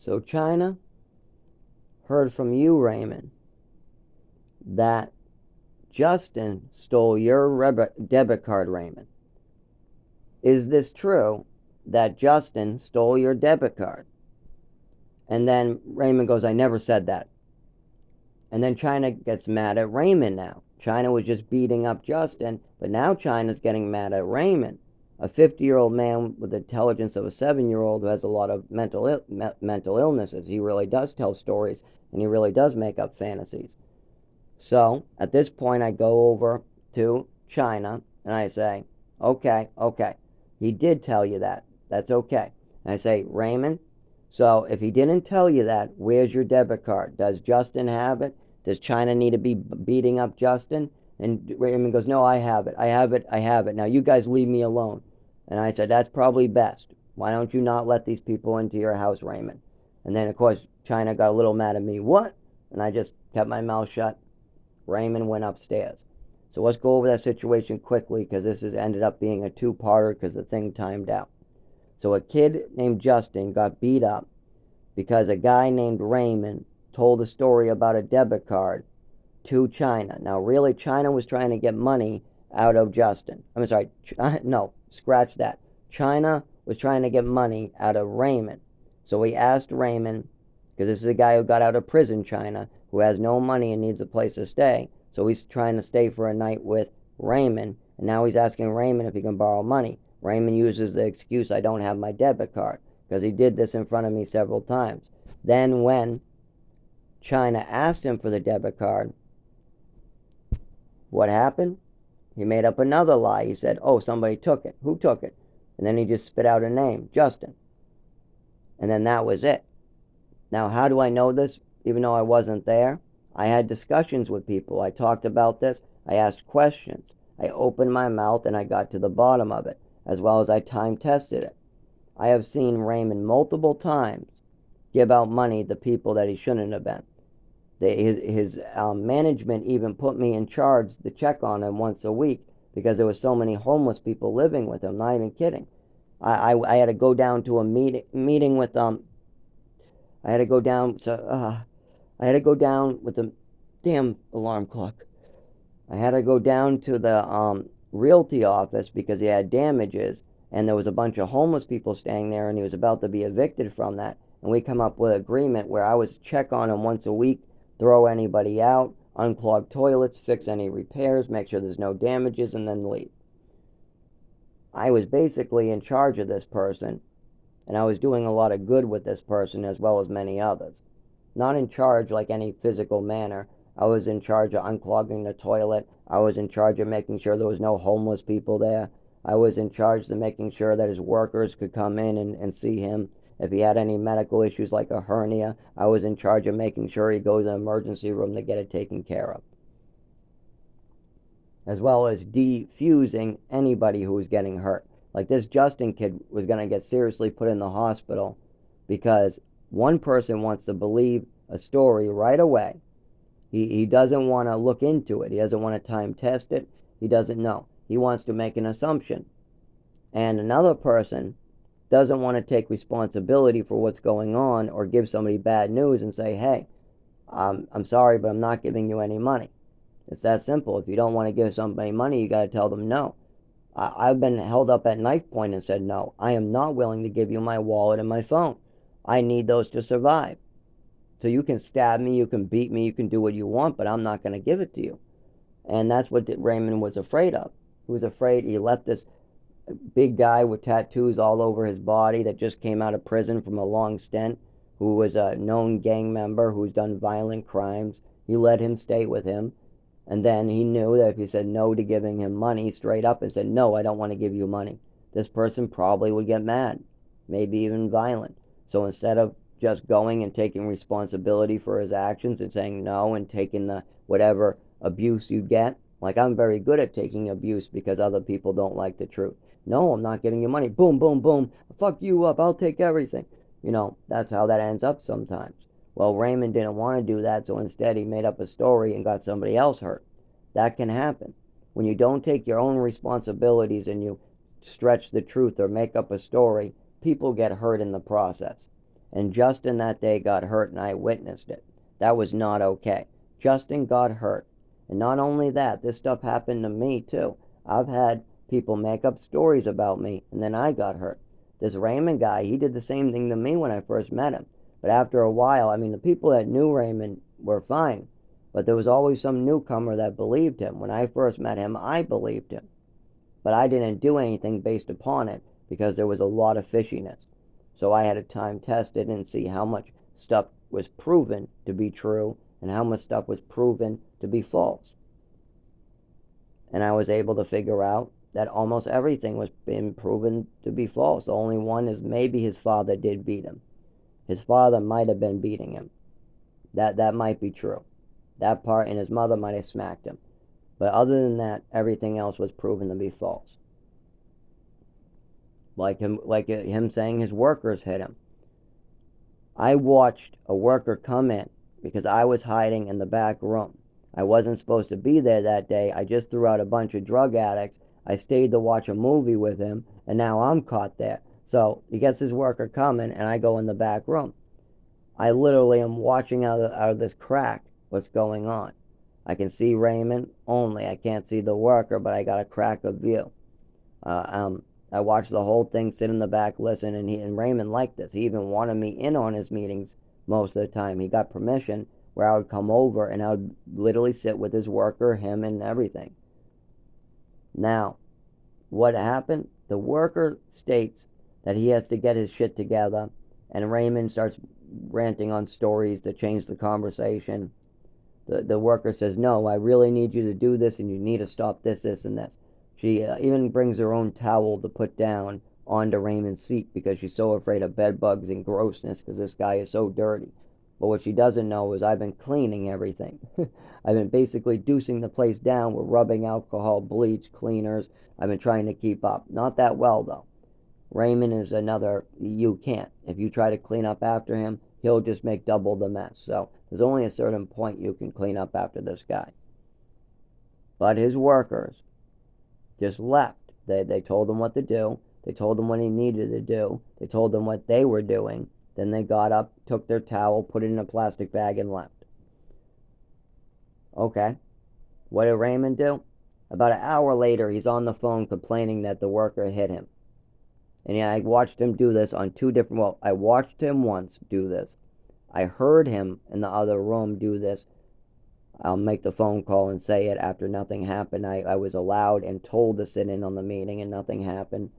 So China heard from you, Raymond, that Justin stole your debit card, Raymond. Is this true that Justin stole your debit card? And then Raymond goes, I never said that. And then China gets mad at Raymond now. China was just beating up Justin, but now China's getting mad at Raymond, a 50-year-old man with the intelligence of a 7-year-old who has a lot of mental illnesses. He really does tell stories, and he really does make up fantasies. So at this point, I go over to China and I say, okay, he did tell you that. That's okay. And I say, Raymond, so if he didn't tell you that, where's your debit card? Does Justin have it? Does China need to be beating up Justin? And Raymond goes, no, I have it. I have it. I have it. Now you guys leave me alone. And I said, that's probably best. Why don't you not let these people into your house, Raymond? And then, of course, China got a little mad at me. What? And I just kept my mouth shut. Raymond went upstairs. So let's go over that situation quickly because this has ended up being a two-parter because the thing timed out. So a kid named Justin got beat up because a guy named Raymond told a story about a debit card to China. Now, really, China was trying to get money out of Justin. I'm sorry, no, scratch that. China was trying to get money out of Raymond. So he asked Raymond, because this is a guy who got out of prison, China, who has no money and needs a place to stay. So he's trying to stay for a night with Raymond, and now he's asking Raymond if he can borrow money. Raymond uses the excuse, I don't have my debit card, because he did this in front of me several times. Then when China asked him for the debit card, what happened? He made up another lie. He said, oh, somebody took it. Who took it? And then he just spit out a name, Justin. And then that was it. Now, how do I know this? Even though I wasn't there, I had discussions with people. I talked about this. I asked questions. I opened my mouth and I got to the bottom of it, as well as I time tested it. I have seen Raymond multiple times give out money to people that he shouldn't have been. His management even put me in charge to check on him once a week because there were so many homeless people living with him. Not even kidding. I had to go down to a meeting with I had to go down. I had to go down with the damn alarm clock. I had to go down to the realty office because he had damages, and there was a bunch of homeless people staying there, and he was about to be evicted from that. And we come up with an agreement where I was check on him once a week, throw anybody out, unclog toilets, fix any repairs, make sure there's no damages, and then leave. I was basically in charge of this person, and I was doing a lot of good with this person as well as many others. Not in charge like any physical manner. I was in charge of unclogging the toilet. I was in charge of making sure there was no homeless people there. I was in charge of making sure that his workers could come in and see him. If he had any medical issues like a hernia, I was in charge of making sure he goes to the emergency room to get it taken care of. As well as defusing anybody who was getting hurt. Like this Justin kid was going to get seriously put in the hospital because one person wants to believe a story right away. He doesn't want to look into it. He doesn't want to time test it. He doesn't know. He wants to make an assumption. And another person doesn't want to take responsibility for what's going on or give somebody bad news and say, hey, I'm sorry, but I'm not giving you any money. It's that simple. If you don't want to give somebody money, you got to tell them no. I've been held up at knife point and said, no, I am not willing to give you my wallet and my phone. I need those to survive. So you can stab me, you can beat me, you can do what you want, but I'm not going to give it to you. And that's what Raymond was afraid of. He was afraid he let this big guy with tattoos all over his body that just came out of prison from a long stint, who was a known gang member who's done violent crimes. He let him stay with him. And then he knew that if he said no to giving him money straight up and said, no, I don't want to give you money, this person probably would get mad, maybe even violent. So instead of just going and taking responsibility for his actions and saying no and taking the whatever abuse you get, like I'm very good at taking abuse because other people don't like the truth. No, I'm not giving you money. Boom, boom, boom. Fuck you up. I'll take everything. That's how that ends up sometimes. Well, Raymond didn't want to do that, so instead he made up a story and got somebody else hurt. That can happen. When you don't take your own responsibilities and you stretch the truth or make up a story, people get hurt in the process. And Justin that day got hurt, and I witnessed it. That was not okay. Justin got hurt. And not only that, this stuff happened to me too. I've had people make up stories about me, and then I got hurt. This Raymond guy, he did the same thing to me when I first met him. But after a while, I mean, the people that knew Raymond were fine. But there was always some newcomer that believed him. When I first met him, I believed him. But I didn't do anything based upon it because there was a lot of fishiness. So I had to time test it and see how much stuff was proven to be true and how much stuff was proven to be false. And I was able to figure out that almost everything was being proven to be false. The only one is maybe his father did beat him. His father might have been beating him. That might be true. That part, and his mother might have smacked him. But other than that, everything else was proven to be false. Like him saying his workers hit him. I watched a worker come in because I was hiding in the back room. I wasn't supposed to be there that day. I just threw out a bunch of drug addicts. I stayed to watch a movie with him, and now I'm caught there. So he gets his worker coming, and I go in the back room. I literally am watching out of this crack what's going on. I can see Raymond only. I can't see the worker, but I got a crack of view. I watched the whole thing, sit in the back, listen, and Raymond liked this. He even wanted me in on his meetings most of the time. He got permission where I would come over and I would literally sit with his worker, him, and everything. Now, what happened? The worker states that he has to get his shit together, and Raymond starts ranting on stories to change the conversation. The worker says, no, I really need you to do this, and you need to stop this, this, and this. She even brings her own towel to put down onto Raymond's seat because she's so afraid of bed bugs and grossness because this guy is so dirty. But what she doesn't know is I've been cleaning everything. I've been basically deucing the place down with rubbing alcohol, bleach, cleaners. I've been trying to keep up. Not that well, though. Raymond is another, you can't. If you try to clean up after him, he'll just make double the mess. So there's only a certain point you can clean up after this guy. But his workers just left. They told him what to do. They told him what he needed to do. They told him what they were doing. Then they got up, took their towel, put it in a plastic bag, and left. Okay. What did Raymond do? About an hour later, he's on the phone complaining that the worker hit him. And yeah, I watched him do this on two different, well, I watched him once do this. I heard him in the other room do this. I'll make the phone call and say it after nothing happened. I was allowed and told to sit in on the meeting and nothing happened.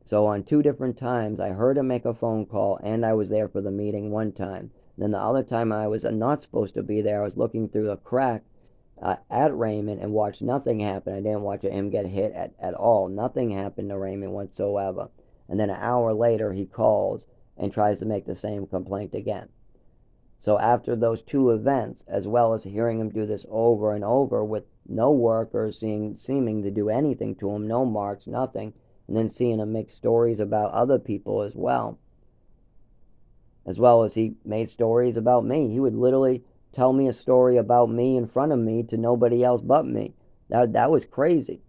So on two different times, I heard him make a phone call and I was there for the meeting one time. Then the other time I was not supposed to be there. I was looking through the crack at Raymond and watched nothing happen. I didn't watch him get hit at all. Nothing happened to Raymond whatsoever. And then an hour later, he calls and tries to make the same complaint again. So after those two events, as well as hearing him do this over and over with no workers seeming to do anything to him, no marks, nothing, and then seeing him make stories about other people as well as he made stories about me. He would literally tell me a story about me in front of me to nobody else but me. That was crazy.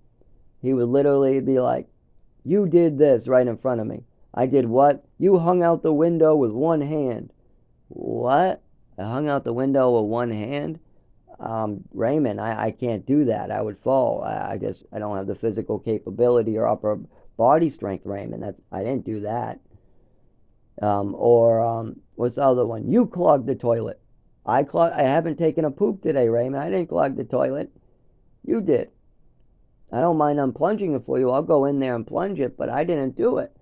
He would literally be like, you did this right in front of me. I did what? You hung out the window with one hand. What? I hung out the window with one hand? Raymond, I can't do that. I would fall. I don't have the physical capability or upper body strength, Raymond. I didn't do that. What's the other one? You clogged the toilet. I haven't taken a poop today, Raymond. I didn't clog the toilet. You did. I don't mind unplunging it for you. I'll go in there and plunge it, but I didn't do it.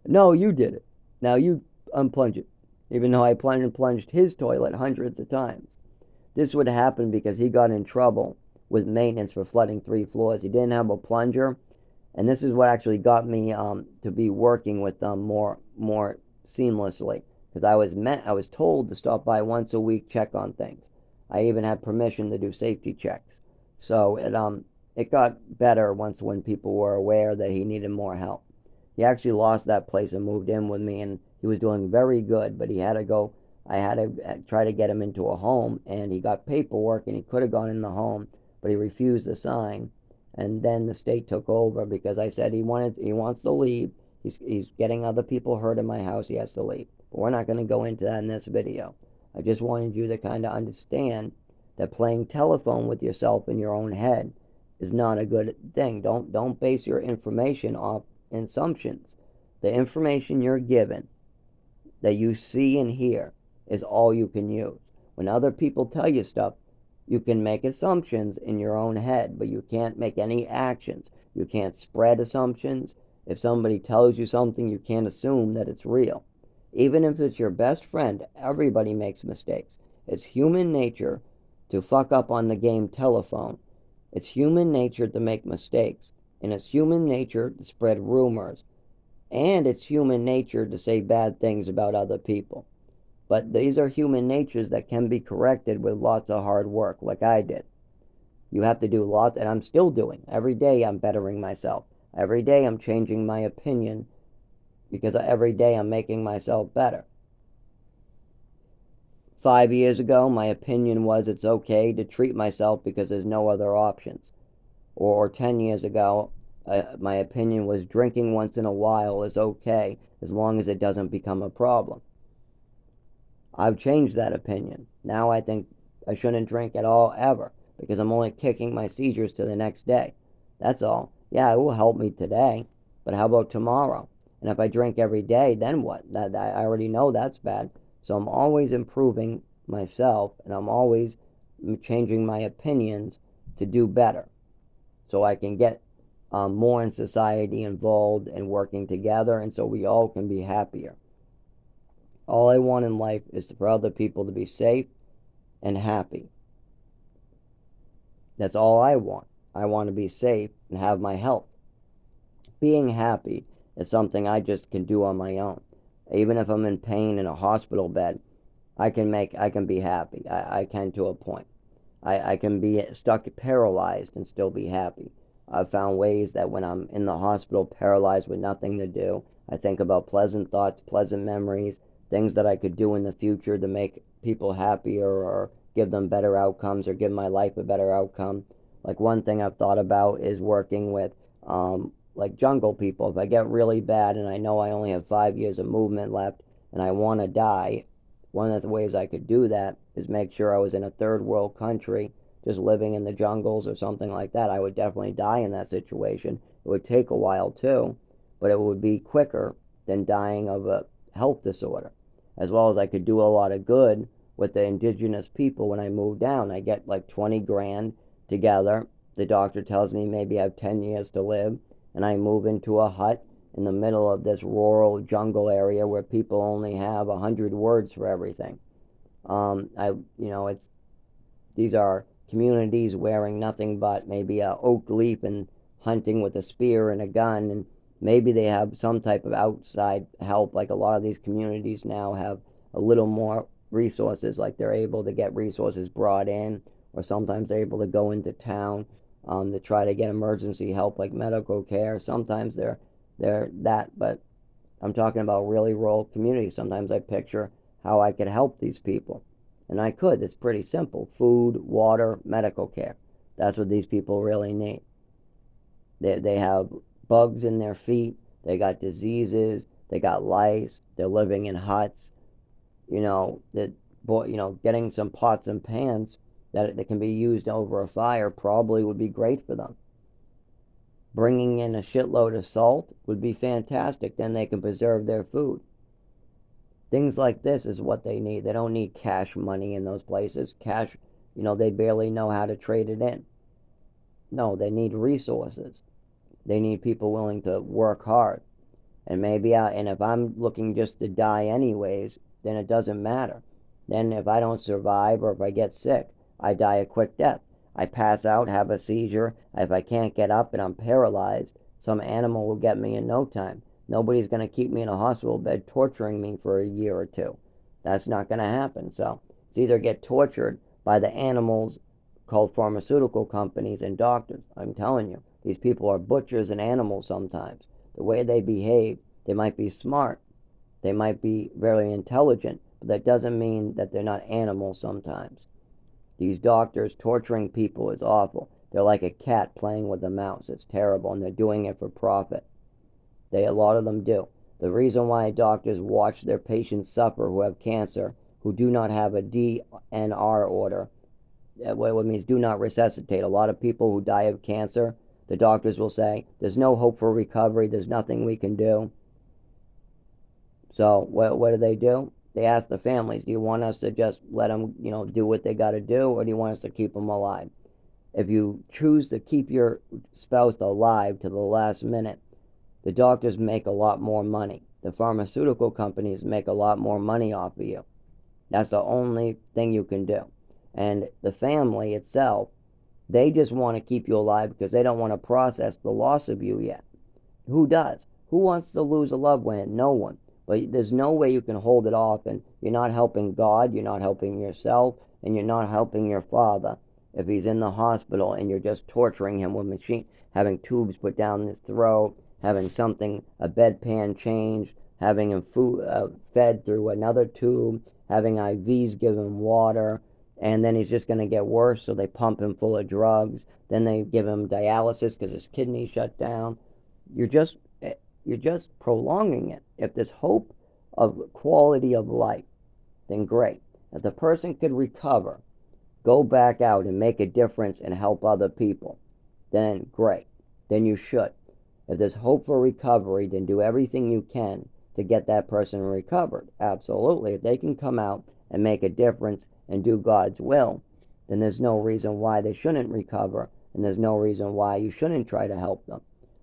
No, you did it. Now you unplunge it. Even though I plunged his toilet hundreds of times. This would happen because he got in trouble with maintenance for flooding 3 floors. He didn't have a plunger, and this is what actually got me to be working with them more seamlessly. Because I was told to stop by once a week, check on things. I even had permission to do safety checks. So it got better when people were aware that he needed more help. He actually lost that place and moved in with me, and he was doing very good, but he had to go. I had to try to get him into a home, and he got paperwork, and he could have gone in the home, but he refused to sign. And then the state took over because I said he wants to leave. He's getting other people hurt in my house. He has to leave. But we're not going to go into that in this video. I just wanted you to kind of understand that playing telephone with yourself in your own head is not a good thing. Don't base your information off assumptions. The information you're given, that you see and hear, is all you can use. When other people tell you stuff, you can make assumptions in your own head, but you can't make any actions. You can't spread assumptions. If somebody tells you something, you can't assume that it's real. Even if it's your best friend, everybody makes mistakes. It's human nature to fuck up on the game telephone. It's human nature to make mistakes. And it's human nature to spread rumors. And it's human nature to say bad things about other people. But these are human natures that can be corrected with lots of hard work, like I did. You have to do lots, and I'm still doing. Every day I'm bettering myself. Every day I'm changing my opinion, because every day I'm making myself better. 5 years ago, my opinion was it's okay to treat myself because there's no other options. Or 10 years ago, my opinion was drinking once in a while is okay as long as it doesn't become a problem. I've changed that opinion. Now I think I shouldn't drink at all ever, because I'm only kicking my seizures to the next day. That's all. Yeah, it will help me today, but how about tomorrow? And if I drink every day, then what? I already know that's bad. So I'm always improving myself, and I'm always changing my opinions to do better, so I can get more in society involved and working together, and so we all can be happier. All I want in life is for other people to be safe and happy. That's all I want. I want to be safe and have my health. Being happy is something I just can do on my own. Even if I'm in pain in a hospital bed, I can be happy. I can, to a point. I can be stuck paralyzed and still be happy. I've found ways that when I'm in the hospital paralyzed with nothing to do, I think about pleasant thoughts, pleasant memories, things that I could do in the future to make people happier or give them better outcomes or give my life a better outcome. Like, one thing I've thought about is working with like jungle people. If I get really bad and I know I only have 5 years of movement left and I want to die, one of the ways I could do that is make sure I was in a third world country, just living in the jungles or something like that. I would definitely die in that situation. It would take a while too, but it would be quicker than dying of a health disorder. As well as I could do a lot of good with the indigenous people when I move down. I get like 20 grand together. The doctor tells me maybe I have 10 years to live, and I move into a hut in the middle of this rural jungle area where people only have 100 words for everything. It's these are communities wearing nothing but maybe a oak leaf and hunting with a spear and a gun, and maybe they have some type of outside help. Like, a lot of these communities now have a little more resources, like they're able to get resources brought in, or sometimes they're able to go into town to try to get emergency help, like medical care. Sometimes they're that, but I'm talking about really rural communities. Sometimes I picture how I could help these people, and I could. It's pretty simple: food, water, medical care. That's what these people really need. They have bugs in their feet, they got diseases, they got lice, they're living in huts. Getting some pots and pans that can be used over a fire probably would be great for them. Bringing in a shitload of salt would be fantastic. Then they can preserve their food. Things like this is what they need. They don't need cash money in those places. Cash, they barely know how to trade it in. No, they need resources. They need people willing to work hard. And and if I'm looking just to die anyways, then it doesn't matter. Then if I don't survive, or if I get sick, I die a quick death. I pass out, have a seizure. If I can't get up and I'm paralyzed, some animal will get me in no time. Nobody's going to keep me in a hospital bed torturing me for a year or two. That's not going to happen. So it's either get tortured by the animals called pharmaceutical companies and doctors. I'm telling you, these people are butchers and animals sometimes. The way they behave, they might be smart, they might be very intelligent, but that doesn't mean that they're not animals sometimes. These doctors torturing people is awful. They're like a cat playing with a mouse. It's terrible, and they're doing it for profit. A lot of them do. The reason why doctors watch their patients suffer who have cancer, who do not have a DNR order, what means do not resuscitate. A lot of people who die of cancer, the doctors will say, there's no hope for recovery, there's nothing we can do. So what do? They ask the families, do you want us to just let them, do what they got to do, or do you want us to keep them alive? If you choose to keep your spouse alive to the last minute, the doctors make a lot more money. The pharmaceutical companies make a lot more money off of you. That's the only thing you can do. And the family itself, they just want to keep you alive because they don't want to process the loss of you yet. Who does? Who wants to lose a loved one? No one. But there's no way you can hold it off, and you're not helping God, you're not helping yourself, and you're not helping your father if he's in the hospital and you're just torturing him with having tubes put down his throat, having a bedpan changed, having him fed through another tube, having IVs give him water, and then he's just going to get worse, so they pump him full of drugs. Then they give him dialysis because his kidney shut down. You're just prolonging it. If there's hope of quality of life, then great. If the person could recover, go back out and make a difference and help other people, then great. Then you should. If there's hope for recovery, then do everything you can to get that person recovered. Absolutely. If they can come out and make a difference and do God's will, then there's no reason why they shouldn't recover, and there's no reason why you shouldn't try to help them.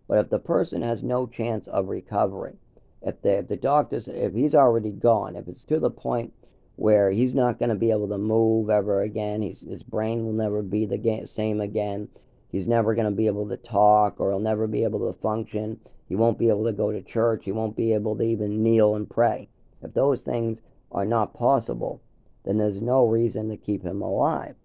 But if the person has no chance of recovery, if the doctors, if he's already gone, if it's to the point where he's not going to be able to move ever again, his brain will never be the same again, he's never going to be able to talk, or he'll never be able to function, he won't be able to go to church, he won't be able to even kneel and pray. If those things are not possible, then there's no reason to keep him alive.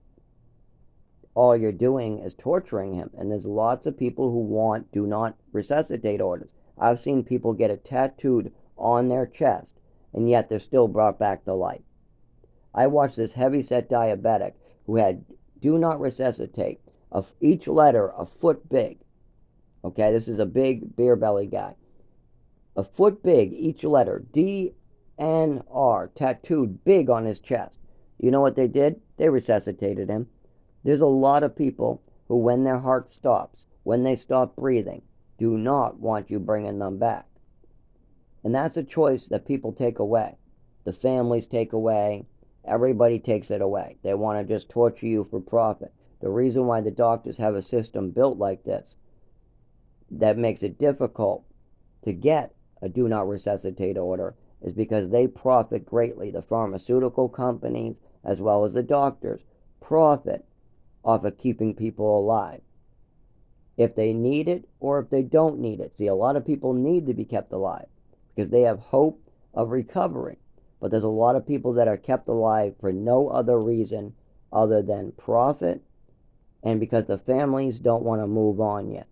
All you're doing is torturing him. And there's lots of people who want do not resuscitate orders. I've seen people get it tattooed on their chest, and yet they're still brought back to life. I watched this heavy-set diabetic who had do not resuscitate, each letter a foot big. Okay, this is a big beer belly guy. A foot big, each letter, DNR, tattooed big on his chest. You know what they did? They resuscitated him. There's a lot of people who, when their heart stops, when they stop breathing, do not want you bringing them back. And that's a choice that people take away. The families take away. Everybody takes it away. They want to just torture you for profit. The reason why the doctors have a system built like this that makes it difficult to get a do not resuscitate order is because they profit greatly. The pharmaceutical companies, as well as the doctors, profit off of keeping people alive, if they need it or if they don't need it. See, a lot of people need to be kept alive because they have hope of recovery, but there's a lot of people that are kept alive for no other reason other than profit and because the families don't want to move on yet.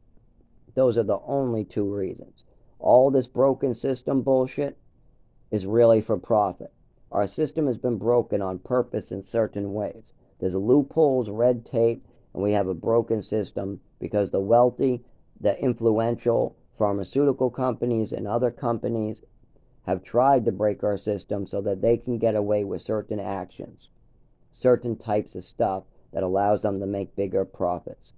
Those are the only two reasons. All this broken system bullshit is really for profit. Our system has been broken on purpose in certain ways. There's loopholes, red tape, and we have a broken system because the wealthy, the influential pharmaceutical companies and other companies have tried to break our system so that they can get away with certain actions, certain types of stuff that allows them to make bigger profits.